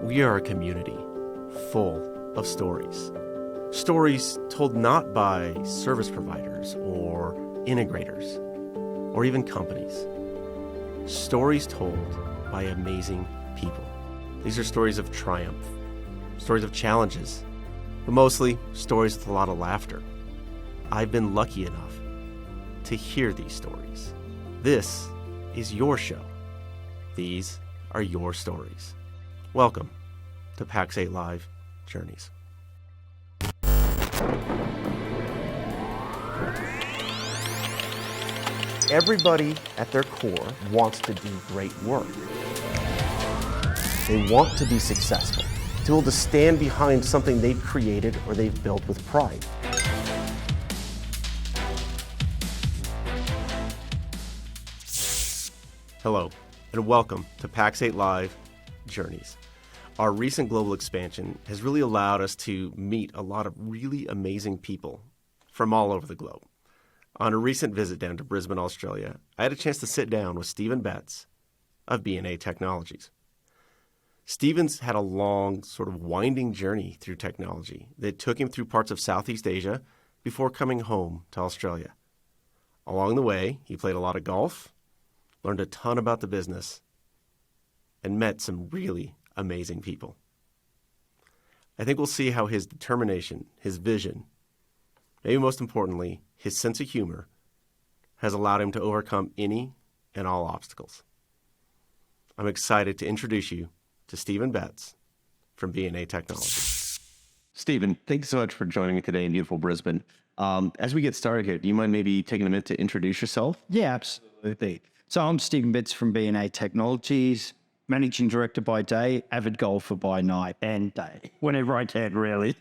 We are a community full of stories. Stories told not by service providers or integrators or even companies. Stories told by amazing people. These are stories of triumph, stories of challenges, but mostly stories with a lot of laughter. I've been lucky enough to hear these stories. This is your show. These are your stories. Welcome to Pax8 Live Journeys. Everybody at their core wants to do great work. They want to be successful, to be able to stand behind something they've created or they've built with pride. Hello, and welcome to Pax8 Live Journeys. Our recent global expansion has really allowed us to meet a lot of really amazing people from all over the globe. On a recent visit down to Brisbane, Australia, I had a chance to sit down with Stephen Betts of B&A Technologies. Stephen's had a long, sort of winding journey through technology that took him through parts of Southeast Asia before coming home to Australia. Along the way, he played a lot of golf, learned a ton about the business, and met some really amazing people. I think we'll see how his determination, his vision, maybe most importantly, his sense of humor, has allowed him to overcome any and all obstacles. I'm excited to introduce you to Stephen Betts from B&A Technologies. Stephen, thanks so much for joining me today in beautiful Brisbane. As we get started here, do you mind maybe taking a minute to introduce yourself? Yeah, absolutely. So I'm Stephen Betts from B&A Technologies, Managing Director by day, avid golfer by night and day, whenever I can, really.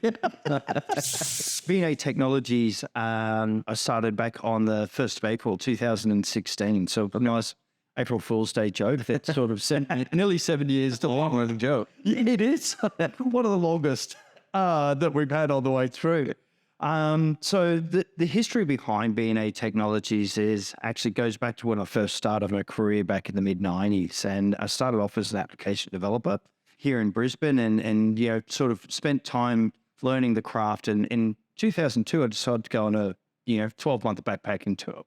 B&A Technologies, I started back on the 1st of April 2016. So a nice April Fool's Day joke that's sort of nearly 7 years. It's a long running joke. It is. One of the longest that we've had all the way through. So the history behind B&A Technologies actually goes back to when I first started my career back in the mid-90s. And I started off as an application developer here in Brisbane and sort of spent time learning the craft. And in 2002, I decided to go on a 12-month backpacking tour.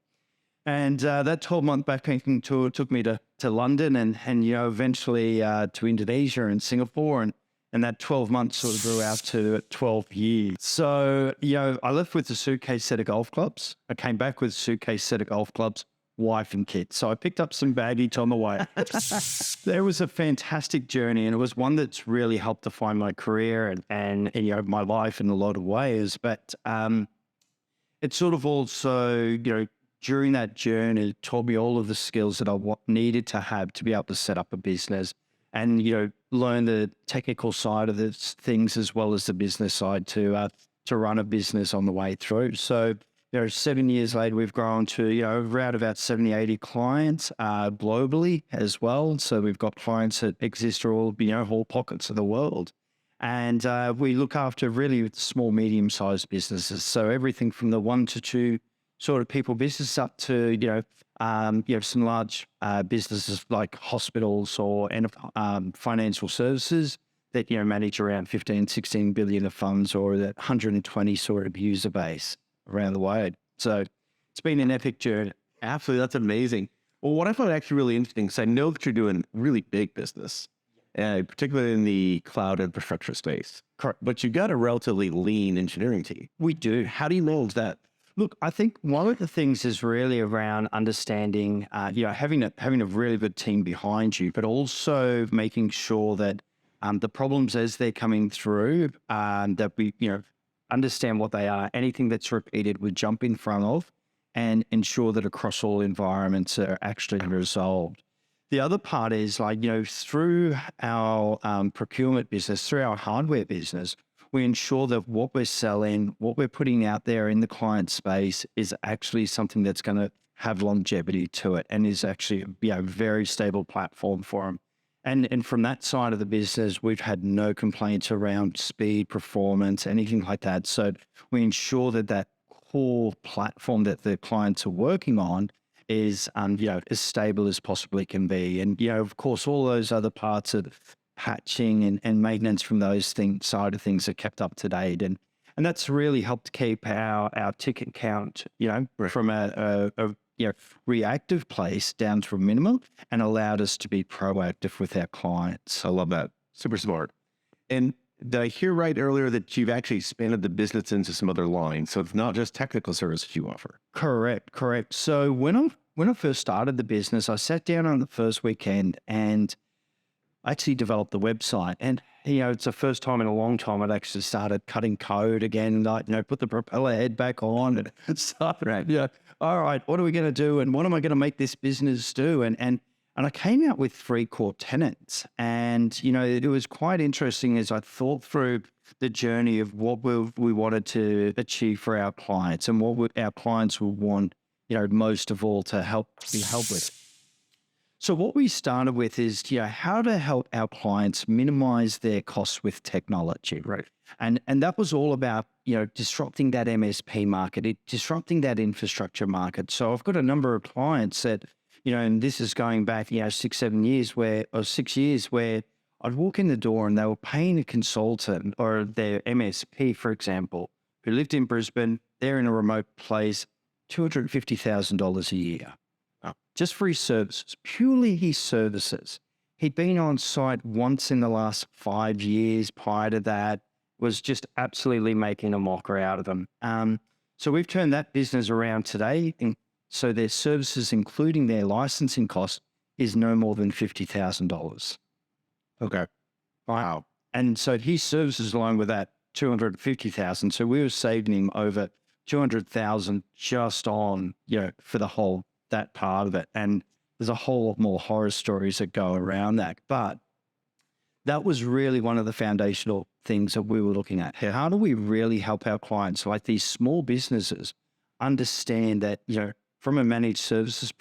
And that 12-month backpacking tour took me to London and eventually to Indonesia and Singapore. And that 12 months sort of grew out to 12 years. So, I left with a suitcase set of golf clubs. I came back with a suitcase set of golf clubs, wife and kids. So I picked up some baggage on the way. There was a fantastic journey, and it was one that's really helped define my career and my life in a lot of ways. But it sort of also, during that journey, it taught me all of the skills that I needed to have to be able to set up a business and, learn the technical side of the things as well as the business side to run a business on the way through. So, 7 years later, we've grown to, around about 70, 80 clients globally as well. So we've got clients that exist all pockets of the world. And we look after really small, medium-sized businesses. So everything from the 1 to 2 sort of people business up to, some large businesses like hospitals or financial services that, manage around 15, 16 billion of funds or that 120 sort of user base around the world. So it's been an epic journey. Absolutely. That's amazing. Well, what I found actually really interesting is I know that you're doing really big business, particularly in the cloud infrastructure space. Correct. But you've got a relatively lean engineering team. We do. How do you manage that? Look, I think one of the things is really around understanding, having a really good team behind you, but also making sure that the problems as they're coming through, that we, understand what they are. Anything that's repeated, we jump in front of and ensure that across all environments are actually resolved. The other part is through our procurement business, through our hardware business, we ensure that what we're selling, what we're putting out there in the client space is actually something that's going to have longevity to it and is actually a very stable platform for them. And from that side of the business, we've had no complaints around speed, performance, anything like that. So we ensure that core platform that the clients are working on is, as stable as possibly can be. And, of course, all those other parts of patching and maintenance from those side of things are kept up to date. And that's really helped keep our ticket count, from a reactive place down to a minimum, and allowed us to be proactive with our clients. I love that. Super smart. And did I hear right earlier that you've actually expanded the business into some other lines? So it's not just technical services you offer. Correct. So when I first started the business, I sat down on the first weekend and I actually developed the website. And, it's the first time in a long time I'd actually started cutting code again, like, put the propeller head back on and started, all right, what are we going to do? And what am I going to make this business do? And I came out with 3 core tenets. And, it was quite interesting as I thought through the journey of what we wanted to achieve for our clients and what our clients would want, most of all to be helped with. So what we started with is, how to help our clients minimize their costs with technology. Right. And that was all about, disrupting that MSP market, disrupting that infrastructure market. So I've got a number of clients that, and this is going back, 6 years where I'd walk in the door and they were paying a consultant or their MSP, for example, who lived in Brisbane, they're in a remote place, $250,000 a year. Just for his services, purely his services. He'd been on site once in the last 5 years. Prior to that, was just absolutely making a mocker out of them. So we've turned that business around today. And so their services, including their licensing cost, is no more than $50,000. Okay. Wow. And so his services along with that, $250,000. So we were saving him over $200,000 just on, for the whole that part of it. And there's a whole lot more horror stories that go around that. But that was really one of the foundational things that we were looking at. How do we really help our clients, like these small businesses, understand that, from a managed services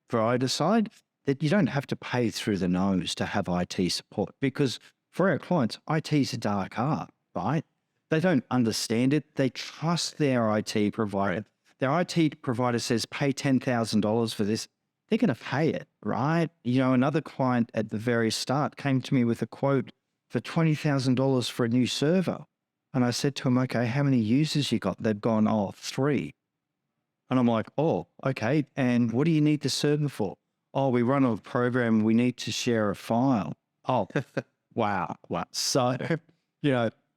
provider side, that you don't have to pay through the nose to have IT support? Because for our clients, IT is a dark art, right? They don't understand it. They trust their IT provider. Their IT provider says, pay $10,000 for this. They're going to pay it, right? Another client at the very start came to me with a quote for $20,000 for a new server. And I said to him, okay, how many users you got? They've gone, 3. And I'm like, oh, okay. And what do you need the server for? Oh, we run a program. We need to share a file. Oh, wow. So,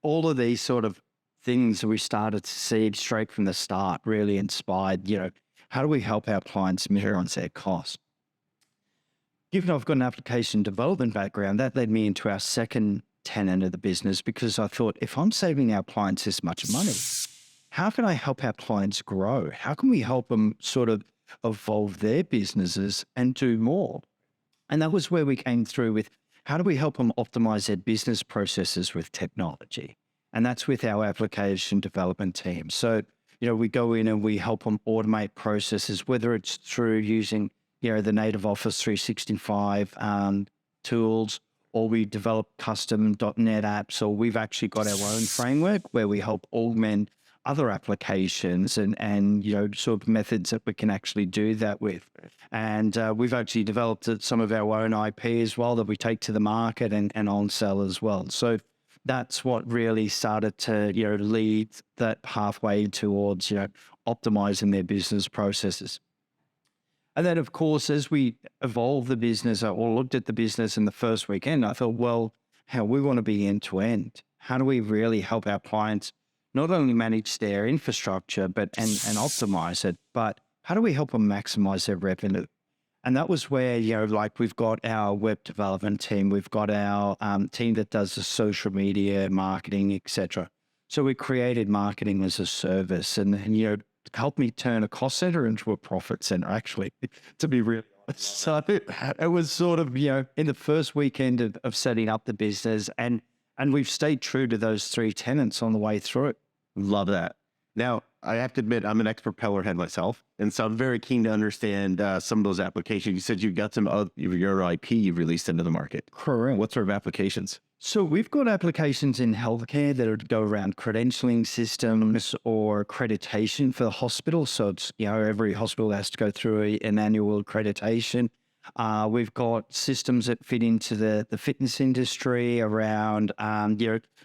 all of these sort of things we started to see straight from the start really inspired, how do we help our clients minimize their costs? Given I've got an application development background, that led me into our second tenet of the business, because I thought, if I'm saving our clients this much money, how can I help our clients grow? How can we help them sort of evolve their businesses and do more? And that was where we came through with, how do we help them optimize their business processes with technology? And that's with our application development team. So, we go in and we help them automate processes, whether it's through using, the native Office 365 tools, or we develop custom .NET apps, or we've actually got our own framework where we help augment other applications and sort of methods that we can actually do that with. And we've actually developed some of our own IP as well that we take to the market and on sell as well. So that's what really started to, lead that pathway towards, optimizing their business processes. And then, of course, as we evolved the business or looked at the business in the first weekend, I thought, well, how we want to be end to end. How do we really help our clients not only manage their infrastructure, but and optimize it, but how do we help them maximize their revenue? And that was where, we've got our web development team, we've got our team that does the social media marketing, etc. So we created marketing as a service and helped me turn a cost center into a profit center, actually, to be really honest. So it was sort of, in the first weekend of setting up the business, and we've stayed true to those 3 tenets on the way through it. Love that. Now, I have to admit, I'm an ex-propeller head myself, and so I'm very keen to understand some of those applications. You said you've got some of your IP you've released into the market. Correct. What sort of applications? So we've got applications in healthcare that would go around credentialing systems or accreditation for the hospital. So it's, every hospital has to go through an annual accreditation. We've got systems that fit into the fitness industry around,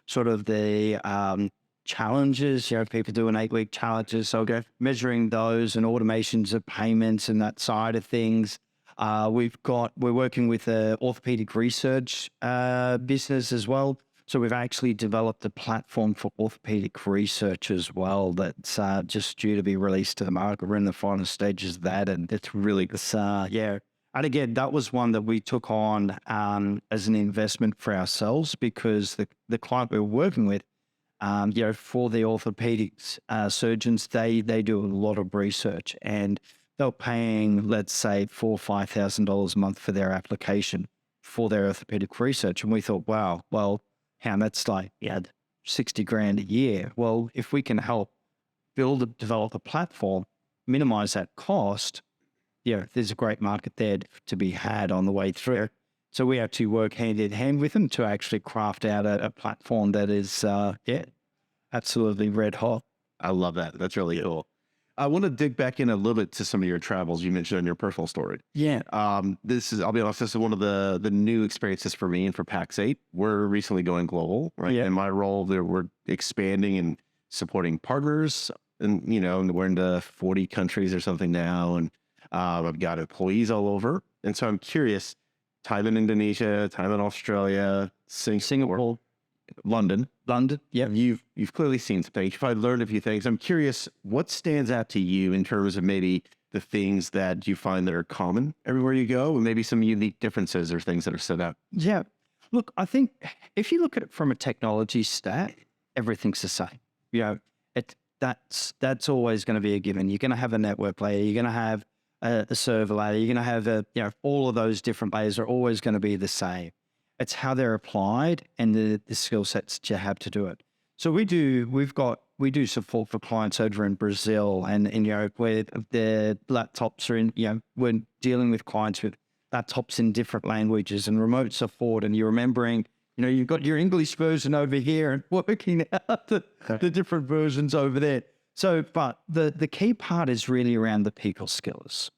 sort of the challenges, people doing 8-week challenges. So measuring those and automations of payments and that side of things. We're working with an orthopedic research business as well. So we've actually developed a platform for orthopedic research as well that's just due to be released to the market. We're in the final stages of that, and it's really good. And again, that was one that we took on as an investment for ourselves, because the client we were working with, for the orthopedics surgeons, they do a lot of research, and they're paying, let's say, $4,000 or $5,000 a month for their application for their orthopedic research. And we thought, wow, well, that's like, $60,000 a year. Well, if we can help develop a platform, minimize that cost, there's a great market there to be had on the way through. So we actually work hand in hand with them to actually craft out a platform that is, absolutely red hot. I love that. That's really cool. I want to dig back in a little bit to some of your travels you mentioned in your personal story. Yeah. I'll be honest, this is one of the new experiences for me and for Pax8. We're recently going global, right? Yeah. In my role there, we're expanding and supporting partners, and we're into 40 countries or something now, and I've got employees all over. And so I'm curious, time in Indonesia, time in Australia, Singapore, London. Yeah. You've clearly seen some things. You've probably learned a few things. I'm curious, what stands out to you in terms of maybe the things that you find that are common everywhere you go, and maybe some unique differences or things that are stood out? Yeah. Look, I think if you look at it from a technology stack, everything's the same. That's always going to be a given. You're going to have a network layer. You're going to have a server layer. You're going to have all of those different layers are always going to be the same. It's how they're applied and the skill sets that you have to do it. So we do support for clients over in Brazil, and where the laptops are in, we're dealing with clients with laptops in different languages and remote support, and you're remembering, you've got your English version over here and working out the different versions over there. So, but the key part is really around the people skills.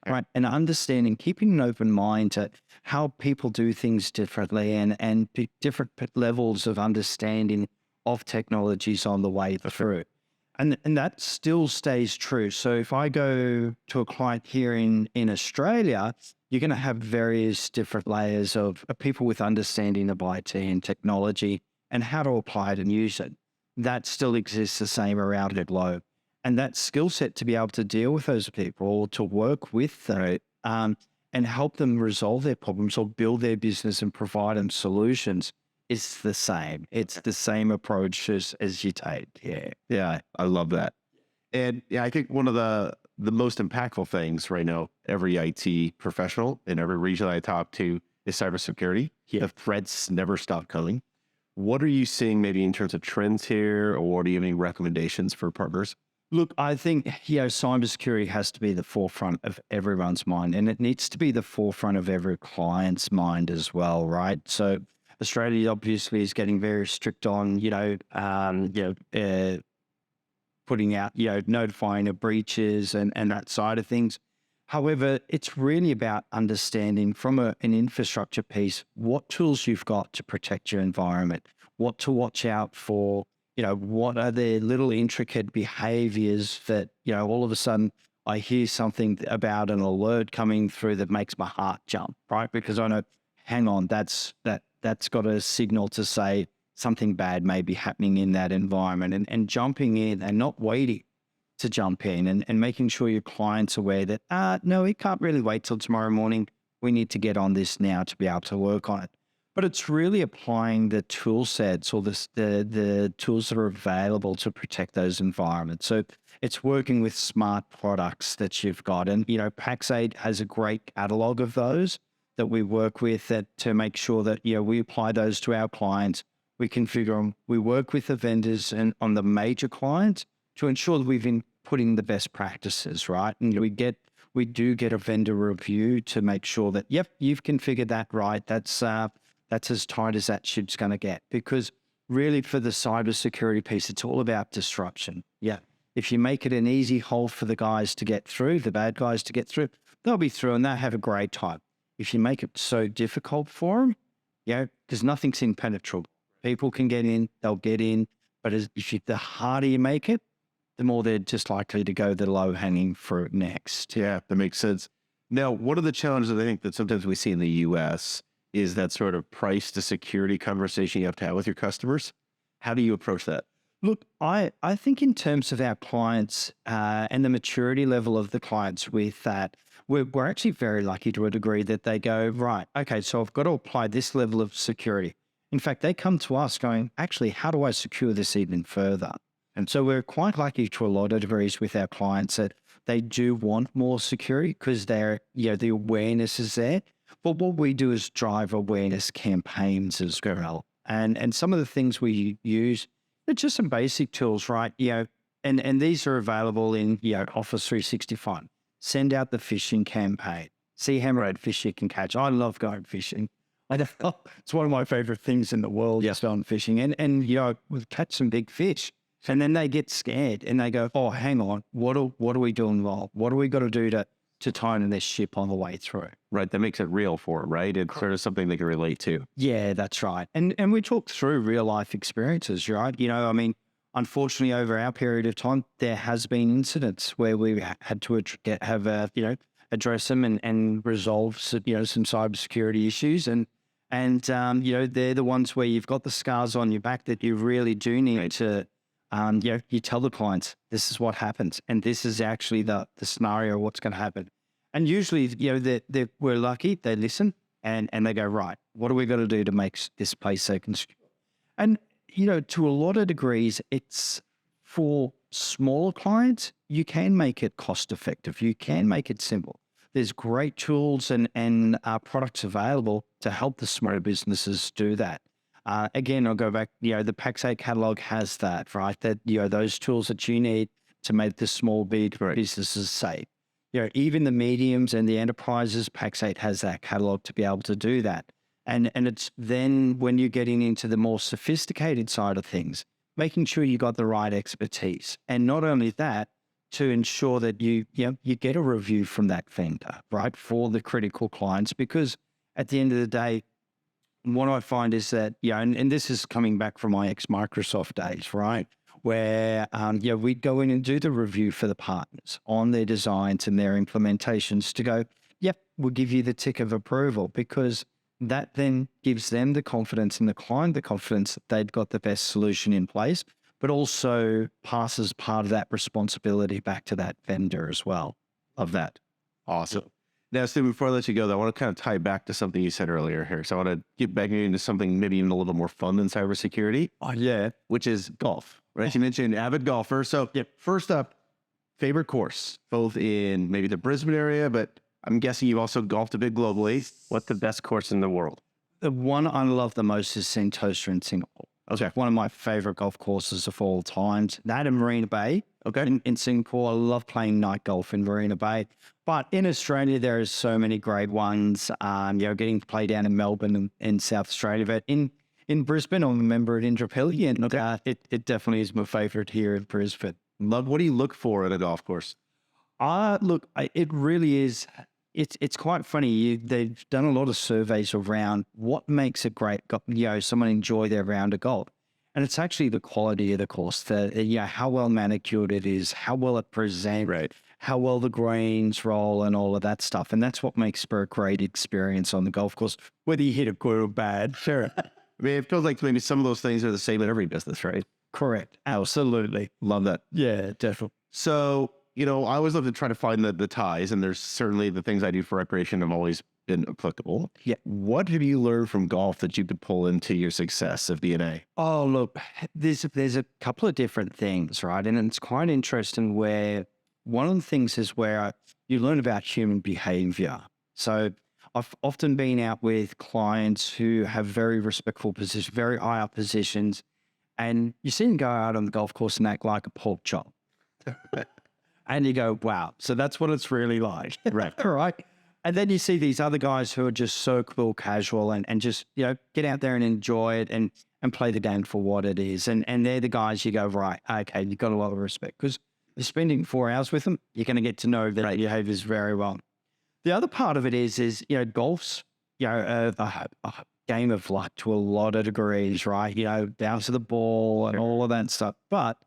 Right. And understanding, keeping an open mind to how people do things differently, and different levels of understanding of technologies on the way through. And that still stays true. So if I go to a client here in Australia, you're going to have various different layers of people with understanding of IT and technology and how to apply it and use it. That still exists the same around the globe. And that skill set to be able to deal with those people, to work with them, and help them resolve their problems or build their business and provide them solutions is the same. It's the same approach as you take. Yeah, I love that. And I think one of the most impactful things right now, every IT professional in every region I talk to, is cybersecurity. Yeah. The threats never stop coming. What are you seeing maybe in terms of trends here, or do you have any recommendations for partners? Look, I think, cybersecurity has to be the forefront of everyone's mind, and it needs to be the forefront of every client's mind as well, right? So Australia obviously is getting very strict on, putting out, notifying of breaches and that side of things. However, it's really about understanding from an infrastructure piece, what tools you've got to protect your environment, what to watch out for. What are the little intricate behaviors that, all of a sudden I hear something about an alert coming through that makes my heart jump, right? Because I know, hang on, that's got a signal to say something bad may be happening in that environment, and jumping in and not waiting to jump in and making sure your client's aware that, no, we can't really wait till tomorrow morning. We need to get on this now to be able to work on it. But it's really applying the tool sets or the tools that are available to protect those environments. So it's working with smart products that you've got. And, Pax8 has a great catalog of those that we work with to make sure that, we apply those to our clients. We configure them. We work with the vendors and on the major clients to ensure that we've been putting the best practices, right? And we do get a vendor review to make sure that, yep, you've configured that right. That's as tight as that ship's going to get, because really for the cybersecurity piece, it's all about disruption. Yeah. If you make it an easy hole for the guys to get through, the bad guys to get through, they'll be through and they'll have a great time. if you make it so difficult for them, because nothing's impenetrable. People can get in, they'll get in, but the harder you make it, the more they're just likely to go the low-hanging fruit next. Yeah, that makes sense. Now, one of the challenges I think that sometimes we see in the US is that sort of price to security conversation you have to have with your customers. How do you approach that? Look, I think in terms of our clients and the maturity level of the clients with that, we're actually very lucky to a degree that they go, right, okay, so I've got to apply this level of security. In fact, they come to us going, actually, how do I secure this even further? And so we're quite lucky to a lot of degrees with our clients that they do want more security because the awareness is there. But what we do is drive awareness campaigns as well. And some of the things we use, they're just some basic tools, right? And these are available in Office 365. Send out the phishing campaign. See how many fish you can catch. I love going fishing. It's one of my favorite things in the world. Yes, going fishing, and we'll catch some big fish, and then they get scared and they go, "Oh, hang on, what are we doing wrong? What do we got to do to time their ship on the way through?" Right, that makes it real for them, right? It's sort of something they can relate to. Yeah, that's right. And we talk through real life experiences, right? Unfortunately, over our period of time, there has been incidents where we had to address them and resolve some cybersecurity issues and they're the ones where you've got the scars on your back that you really do need to, you tell the clients, this is what happens. And this is actually the scenario, what's going to happen. And usually, we're lucky, they listen and they go, right, what are we going to do to make this place safe and secure? And, to a lot of degrees, it's for smaller clients, you can make it cost effective. You can make it simple. There's great tools and products available to help the smaller businesses do that. Again, I'll go back, the Pax8 catalog has that, right? That, those tools that you need to make the small, big businesses safe. Even the mediums and the enterprises, Pax8 has that catalog to be able to do that. And it's then when you're getting into the more sophisticated side of things, making sure you got the right expertise. And not only that, to ensure that you get a review from that vendor, right, for the critical clients. Because at the end of the day, what I find is that, and this is coming back from my ex-Microsoft days, right, where, we'd go in and do the review for the partners on their designs and their implementations to go, yep, we'll give you the tick of approval, because that then gives them the confidence and the client the confidence that they've got the best solution in place, but also passes part of that responsibility back to that vendor as well. Of that. Awesome. Now, Steve, before I let you go, though, I want to kind of tie back to something you said earlier here. So I want to get back into something maybe even a little more fun than cybersecurity. Oh, yeah. Which is golf, right? You mentioned avid golfer. So first up, favorite course, both in maybe the Brisbane area, but I'm guessing you've also golfed a bit globally. What's the best course in the world? The one I love the most is Sentosa in Singapore. Okay. One of my favorite golf courses of all times. That in Marina Bay. Okay. In Singapore, I love playing night golf in Marina Bay. But in Australia, there are so many great ones. Getting to play down in Melbourne and in South Australia. But in Brisbane, I'm a member at Indooroopilly, and it definitely is my favorite here in Brisbane. What do you look for at a golf course? It really is. It's quite funny. They've done a lot of surveys around what makes a great, someone enjoy their round of golf. And it's actually the quality of the course, how well manicured it is, how well it presents, right, how well the greens roll and all of that stuff. And that's what makes for a great experience on the golf course, whether you hit it good or bad. Sure. I mean, it feels like maybe some of those things are the same in every business, right? Correct. Absolutely. Love that. Yeah, definitely. So, I always love to try to find the ties, and there's certainly the things I do for recreation have always been applicable. Yeah. What have you learned from golf that you could pull into your success of B&A? Oh, look, there's a couple of different things, right? And it's quite interesting where one of the things is where you learn about human behavior. So I've often been out with clients who have very respectful positions, very high up positions, and you see them go out on the golf course and act like a pork chop. And you go, wow, so that's what it's really like. Right. All right. And then you see these other guys who are just so cool, casual, and just, get out there and enjoy it and play the game for what it is. And they're the guys you go, right, okay, you've got a lot of respect because you're spending 4 hours with them. You're going to get to know their behaviors very well. The other part of it is golf's a game of luck to a lot of degrees, right? Down to the ball and all of that stuff. But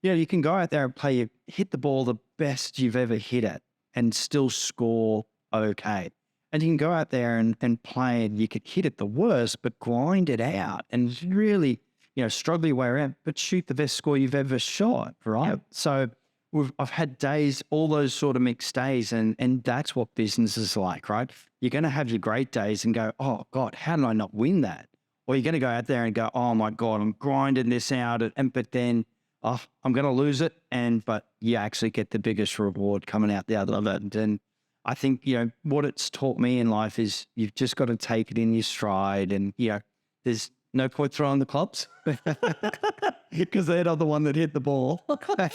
you can go out there and hit the ball the best you've ever hit it and still score okay. And you can go out there and play, and you could hit it the worst, but grind it out and really, struggle your way around, but shoot the best score you've ever shot, right? Yep. So I've had days, all those sort of mixed days, and that's what business is like, right? You're going to have your great days and go, oh God, how did I not win that? Or you're going to go out there and go, oh my God, I'm grinding this out, but then I'm going to lose it, but you actually get the biggest reward coming out the other end. And I think, what it's taught me in life is you've just got to take it in your stride, and, there's no point throwing the clubs because they're not the one that hit the ball. I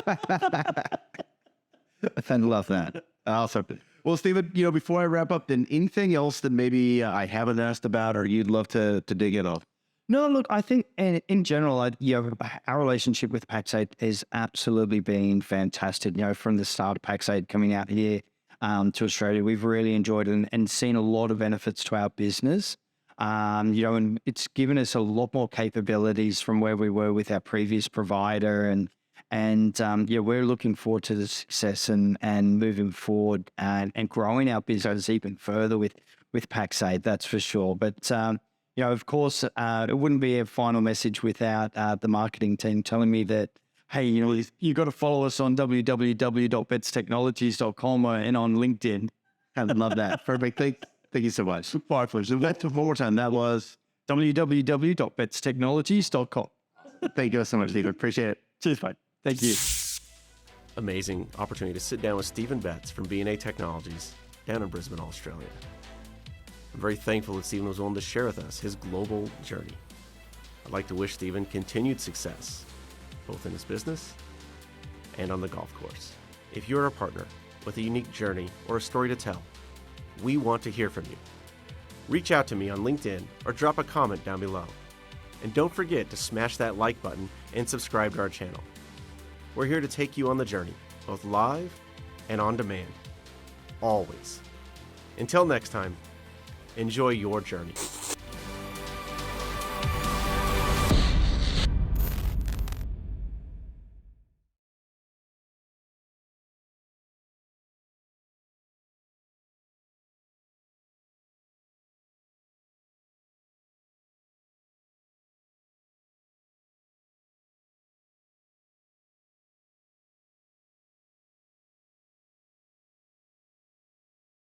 love that. Awesome. Well, Stephen, before I wrap up, then anything else that maybe I haven't asked about or you'd love to dig in on? No, look, I think in general, our relationship with Pax8 has absolutely been fantastic. From the start of Pax8 coming out here to Australia, we've really enjoyed it and seen a lot of benefits to our business. And it's given us a lot more capabilities from where we were with our previous provider, and we're looking forward to the success and moving forward and growing our business even further with Pax8, that's for sure. But of course, it wouldn't be a final message without the marketing team telling me that, hey, you got to follow us on www.betstechnologies.com and on LinkedIn. I love that. Perfect. Thank you so much. Bye, please. One more time. That was www.betstechnologies.com. Thank you so much, Stephen. Appreciate it. Cheers, mate. Thank you. Amazing opportunity to sit down with Stephen Betts from B&A Technologies down in Brisbane, Australia. I'm very thankful that Stephen was willing to share with us his global journey. I'd like to wish Stephen continued success, both in his business and on the golf course. If you're a partner with a unique journey or a story to tell, we want to hear from you. Reach out to me on LinkedIn or drop a comment down below. And don't forget to smash that like button and subscribe to our channel. We're here to take you on the journey, both live and on demand. Always. Until next time, enjoy your journey.